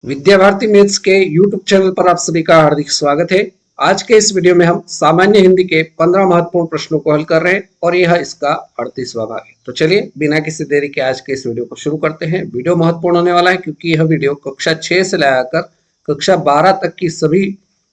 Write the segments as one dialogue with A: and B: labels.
A: Vidya Bharati maths के YouTube channel पर आप सभी का हार्दिक स्वागत है। आज के इस वीडियो में हम सामान्य हिंदी के 15 महत्वपूर्ण प्रश्नों को हल कर रहे हैं और यह इसका 38वां भाग है। तो चलिए बिना किसी देरी के आज के इस वीडियो को शुरू करते हैं। वीडियो महत्वपूर्ण होने वाला है क्योंकि यह वीडियो कक्षा 6 से लेकर कक्षा 12 तक की सभी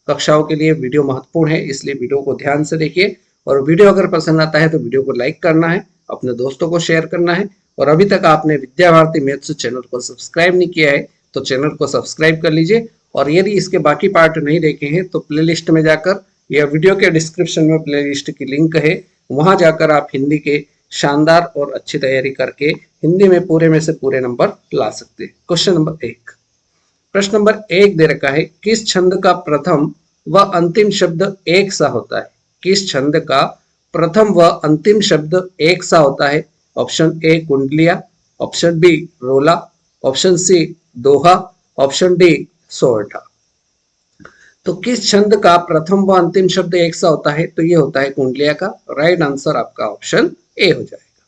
A: कक्षाओं के लिए वीडियो महत्वपूर्ण है, इसलिए वीडियो को ध्यान से देखिए। और वीडियो अगर पसंद आता है तो वीडियो को लाइक करना है, अपने दोस्तों को शेयर करना है और अभी तक आपने विद्या भारती मैथ्स चैनल को सब्सक्राइब नहीं किया है तो चैनल को सब्सक्राइब कर लीजिए। और यदि इसके बाकी पार्ट नहीं देखे हैं तो प्लेलिस्ट में जाकर या वीडियो के डिस्क्रिप्शन में प्लेलिस्ट की लिंक है, वहां जाकर आप हिंदी के शानदार और अच्छी तैयारी करके हिंदी में पूरे में से पूरे नंबर ला सकते हैं। क्वेश्चन नंबर 1, प्रश्न नंबर 1 दे रखा है, किस छंद का प्रथम व अंतिम शब्द एक सा होता है? किस छंद का प्रथम व अंतिम शब्द एक सा होता है? ऑप्शन ए कुंडलिया, ऑप्शन बी रोला, ऑप्शन सी दोहा, ऑप्शन डी सोरठा। तो किस छंद का प्रथम व अंतिम शब्द एक सा होता है? तो ये होता है कुंडलिया का। राइट आंसर आपका ऑप्शन ए हो जाएगा।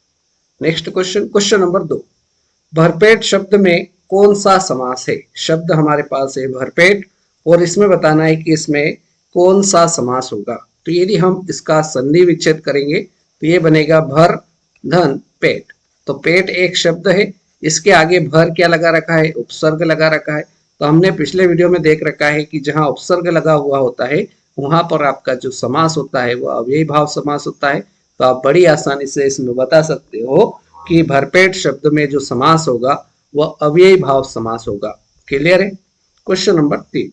A: नेक्स्ट क्वेश्चन, क्वेश्चन नंबर 2, भरपेट शब्द में कौन सा समास है? शब्द हमारे पास है भरपेट और इसमें बताना है कि इसमें कौन सा समास होगा। तो यदि हम इसका संधि विच्छेद करेंगे तो ये बनेगा भर धन पेट। तो पेट एक शब्द है, इसके आगे भर क्या लगा रखा है? उपसर्ग लगा रखा है। तो हमने पिछले वीडियो में देख रखा है कि जहां उपसर्ग लगा हुआ होता है वहां पर आपका जो समास होता है वो अव्ययी भाव समास होता है। तो आप बड़ी आसानी से इसमें बता सकते हो कि भरपेट शब्द में जो समास होगा वह अव्ययी भाव समास होगा। क्लियर है? क्वेश्चन नंबर 3,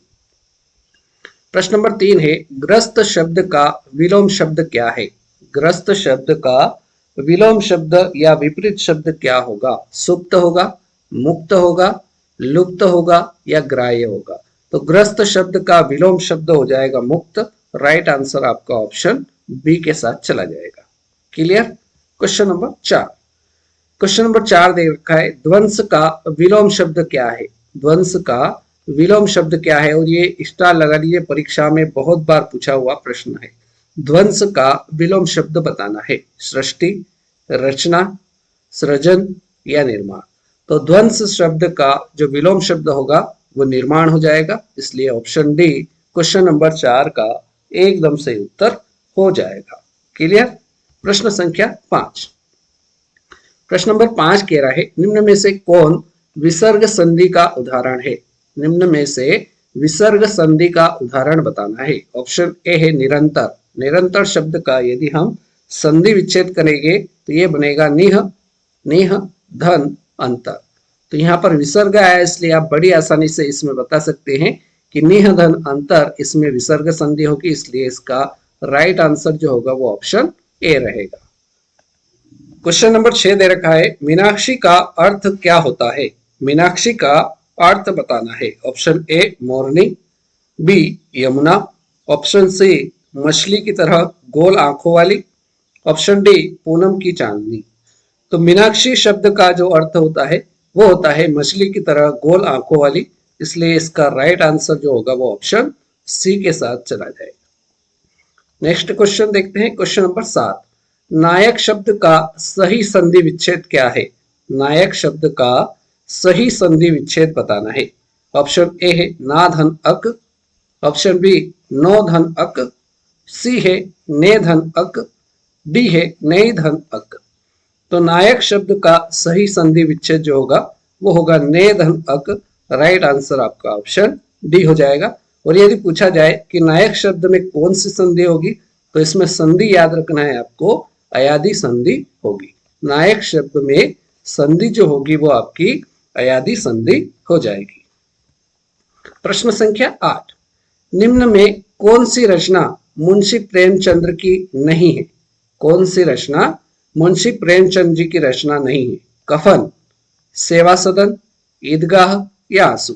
A: प्रश्न नंबर 3 है, ग्रस्त शब्द का विलोम शब्द क्या है? ग्रस्त शब्द का विलोम शब्द या विपरीत शब्द क्या होगा? सुप्त होगा, मुक्त होगा, लुप्त होगा या ग्राह्य होगा? तो ग्रस्त शब्द का विलोम शब्द हो जाएगा मुक्त। राइट आंसर आपका ऑप्शन बी के साथ चला जाएगा। Clear? Question number 4, question number 4 दे रखा है, ध्वंस का विलोम शब्द क्या है? ध्वंस का विलोम शब्द क्या है? और ये स्टार लगा लीजिए, परीक्षा में बहुत बार पूछा हुआ प्रश्न है। ध्वंस का विलोम शब्द बताना है। सृष्टि, रचना, सृजन या निर्माण? तो ध्वंस शब्द का जो विलोम शब्द होगा वो निर्माण हो जाएगा, इसलिए ऑप्शन डी क्वेश्चन नंबर 4 का एकदम सही उत्तर हो जाएगा। क्लियर? प्रश्न संख्या 5, प्रश्न नंबर 5 कह रहा है, निम्न में से कौन विसर्ग संधि का उदाहरण है? निम्न में से विसर्ग संधि का उदाहरण बताना है। ऑप्शन ए है निरंतर। निरंतर शब्द का यदि हम संधि विच्छेद करेंगे तो ये बनेगा निह, निह धन अंतर। तो यहाँ पर विसर्ग आया इसलिए आप बड़ी आसानी से इसमें बता सकते हैं कि निह धन अंतर, इसमें विसर्ग संधि होगी, इसलिए इसका राइट आंसर जो होगा वो ऑप्शन ए रहेगा। क्वेश्चन नंबर 6 दे रखा है, मीनाक्षी का अर्थ क्या होता है? मीनाक्षी का अर्थ बताना है। ऑप्शन ए मोरनी, बी यमुना, ऑप्शन सी मछली की तरह गोल आंखों वाली, ऑप्शन डी पूनम की चांदनी। तो मीनाक्षी शब्द का जो अर्थ होता है वो होता है मछली की तरह गोल आंखों वाली, इसलिए इसका राइट आंसर जो होगा वो ऑप्शन सी के साथ चला जाएगा। नेक्स्ट क्वेश्चन देखते हैं, क्वेश्चन नंबर 7, नायक शब्द का सही संधि विच्छेद क्या है? नायक शब्द का सही संधि विच्छेद बताना है। ऑप्शन ए है ना धन अक, ऑप्शन बी नो धन अक, सी है ने धन अक, डी है नई धन अक। तो नायक शब्द का सही संधि विच्छेद जो होगा वो होगा ने धन अक। राइट आंसर आपका ऑप्शन डी हो जाएगा। और यदि पूछा जाए कि नायक शब्द में कौन सी संधि होगी तो इसमें संधि याद रखना है आपको, अयादि संधि होगी। नायक शब्द में संधि जो होगी वो आपकी अयादि संधि हो जाएगी। प्रश्न संख्या 8, निम्न में कौन सी रचना मुंशी प्रेमचंद्र की नहीं है? कौन सी रचना मुंशी प्रेमचंद जी की रचना नहीं है? कफन, सेवा सदन, ईदगाह या आंसू?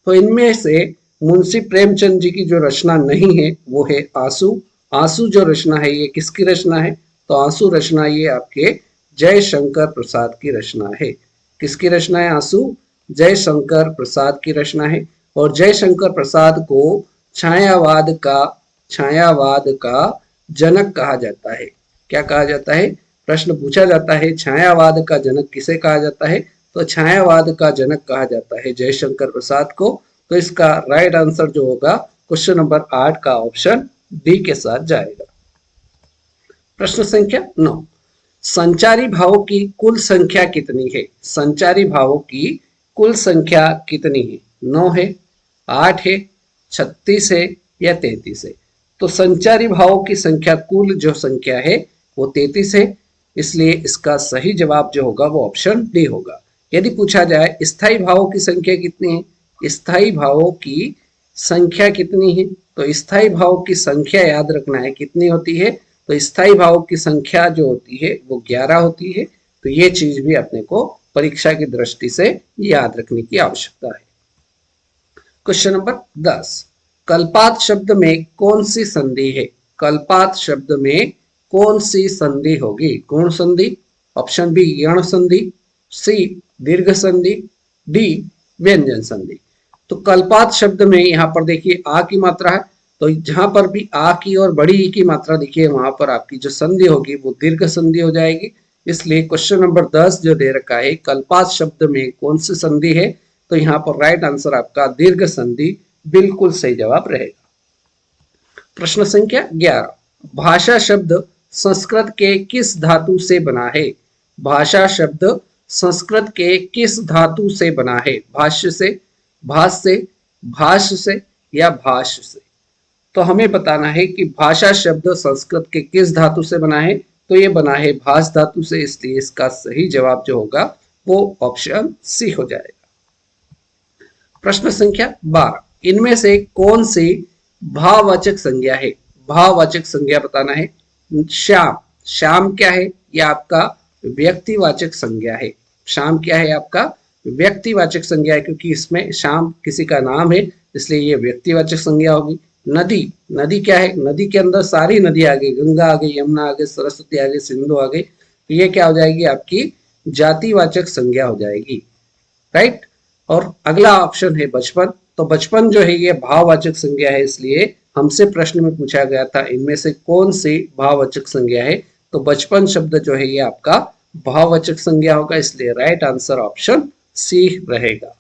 A: तो इनमें से मुंशी प्रेमचंद जी की जो रचना नहीं है वो है आंसू। आंसू जो रचना है ये किसकी रचना है? तो आंसू रचना ये आपके जयशंकर प्रसाद की रचना है। किसकी रचना है आंसू? जयशंकर प्रसाद की रचना है। और जयशंकर प्रसाद को छायावाद का जनक कहा जाता है। क्या कहा जाता है? प्रश्न पूछा जाता है छायावाद का जनक किसे कहा जाता है? तो छायावाद का जनक कहा जाता है जयशंकर प्रसाद को। तो इसका राइट आंसर जो होगा क्वेश्चन नंबर 8 का ऑप्शन डी के साथ जाएगा। प्रश्न संख्या 9, संचारी भावों की कुल संख्या कितनी है? संचारी भावों की कुल संख्या कितनी है? 9 है, 8 है, 36 है या 33 है? तो संचारी भावों की संख्या कुल जो संख्या है वो 33 है, इसलिए इसका सही जवाब जो होगा वो ऑप्शन डी होगा। यदि पूछा जाए स्थायी भावों की संख्या कितनी है, स्थायी भावों की संख्या कितनी है, तो स्थायी भावों की संख्या याद रखना है कितनी होती है। तो स्थायी भावों की संख्या जो होती है वो 11 होती है। तो ये चीज भी अपने को परीक्षा की दृष्टि से याद रखने की आवश्यकता है। क्वेश्चन नंबर 10, कल्पात शब्द में कौन सी संधि है? कल्पात शब्द में कौन सी संधि होगी? गुण संधि, ऑप्शन बी यण संधि, सी दीर्घ संधि, डी व्यंजन संधि। तो कल्पात शब्द में यहाँ पर देखिए आ की मात्रा है, तो जहां पर भी आ की और बड़ी ई की मात्रा दिखिए वहां पर आपकी जो संधि होगी वो दीर्घ संधि हो जाएगी। इसलिए क्वेश्चन नंबर 10 जो दे रखा है कल्पात शब्द में कौन सी संधि है, तो यहाँ पर राइट आंसर आपका दीर्घ संधि बिल्कुल सही जवाब रहेगा। प्रश्न संख्या 11, भाषा शब्द संस्कृत के किस धातु से बना है? भाषा शब्द संस्कृत के किस धातु से बना है? भाष्य से, भाष से, भाष्य से या भाष्य से? तो हमें बताना है कि भाषा शब्द संस्कृत के किस धातु से बना है, तो ये बना है भाष धातु से, इसलिए इसका सही जवाब जो होगा वो ऑप्शन सी हो जाएगा। प्रश्न संख्या 12, इनमें से कौन सी भाववाचक संज्ञा है? भाववाचक संज्ञा बताना है। श्याम, श्याम क्या है? यह आपका व्यक्तिवाचक संज्ञा है। श्याम क्या है? आपका व्यक्तिवाचक संज्ञा है, क्योंकि इसमें श्याम किसी का नाम है, इसलिए ये व्यक्तिवाचक संज्ञा होगी। नदी, नदी क्या है? नदी के अंदर सारी नदी आ गई, गंगा आ गई, यमुना आ गई, सरस्वती आ गई, सिंधु आ गई, तो ये क्या हो जाएगी? आपकी जातिवाचक संज्ञा हो जाएगी, राइट। और अगला ऑप्शन है बचपन, तो बचपन जो है ये भाववाचक संज्ञा है, इसलिए हमसे प्रश्न में पूछा गया था इनमें से कौन सी भाववाचक संज्ञा है, तो बचपन शब्द जो है ये आपका भाववाचक संज्ञा होगा, इसलिए राइट आंसर ऑप्शन सी रहेगा।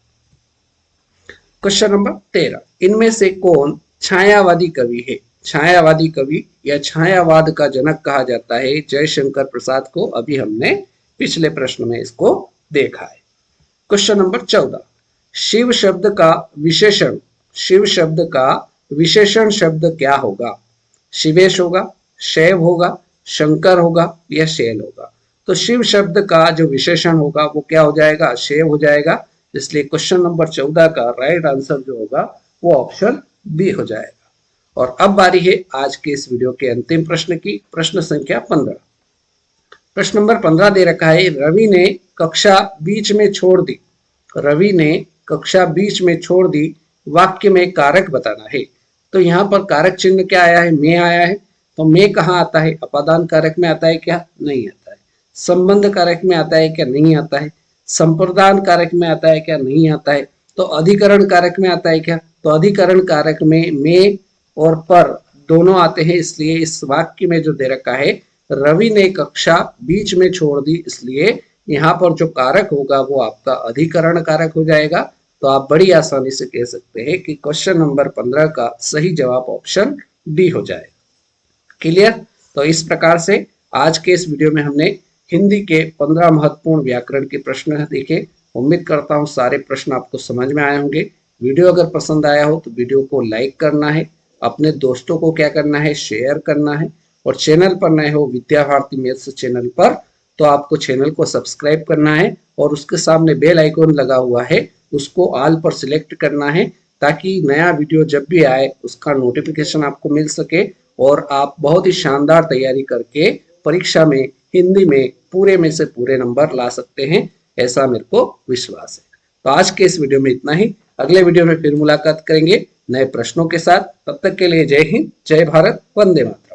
A: क्वेश्चन नंबर 13, इनमें से कौन छायावादी कवि है? छायावादी कवि या छायावाद का जनक कहा जाता है जयशंकर प्रसाद को। अभी हमने पिछले प्रश्न में इसको देखा है। क्वेश्चन नंबर 14, शिव शब्द का विशेषण, शिव शब्द का विशेषण शब्द क्या होगा? शिवेश होगा, शैव होगा, शंकर होगा या शैल होगा? तो शिव शब्द का जो विशेषण होगा वो क्या हो जाएगा? शैव हो जाएगा, इसलिए क्वेश्चन नंबर 14 का राइट आंसर जो होगा वो ऑप्शन बी हो जाएगा। और अब बारी है आज के इस वीडियो के अंतिम प्रश्न की, प्रश्न संख्या 15। प्रश्न नंबर 15 दे रखा है, रवि ने कक्षा बीच में छोड़ दी, रवि ने कक्षा बीच में छोड़ दी, वाक्य में कारक बताना है। तो यहाँ पर कारक चिन्ह क्या आया है? में आया है, तो में कहाँ आता है? अपादान कारक में आता है क्या? नहीं आता है। संबंध कारक में आता है क्या? नहीं आता है। संप्रदान कारक में आता है क्या? नहीं आता है। तो अधिकरण कारक में आता है क्या? तो अधिकरण कारक में और पर दोनों आते हैं, इसलिए इस वाक्य में जो दे रखा है रवि ने कक्षा बीच में छोड़ दी, इसलिए यहाँ पर जो कारक होगा वो आपका अधिकरण कारक हो जाएगा। तो आप बड़ी आसानी से कह सकते हैं कि क्वेश्चन नंबर 15 का सही जवाब ऑप्शन डी हो जाएगा। क्लियर? तो इस प्रकार से आज के इस वीडियो में हमने हिंदी के 15 महत्वपूर्ण व्याकरण के प्रश्न देखे। उम्मीद करता हूँ सारे प्रश्न आपको समझ में आए होंगे। वीडियो अगर पसंद आया हो तो वीडियो को लाइक करना है, अपने दोस्तों को क्या करना है? शेयर करना है। और चैनल पर नए हो विद्या भारती मैथ्स चैनल पर, तो आपको चैनल को सब्सक्राइब करना है और उसके सामने बेल आइकॉन लगा हुआ है, उसको ऑल पर सिलेक्ट करना है, ताकि नया वीडियो जब भी आए उसका नोटिफिकेशन आपको मिल सके और आप बहुत ही शानदार तैयारी करके परीक्षा में हिंदी में पूरे में से पूरे नंबर ला सकते हैं, ऐसा मेरे को विश्वास है। तो आज के इस वीडियो में इतना ही। अगले वीडियो में फिर मुलाकात करेंगे नए प्रश्नों के साथ। तब तक के लिए जय हिंद, जय भारत, वंदे मातरम।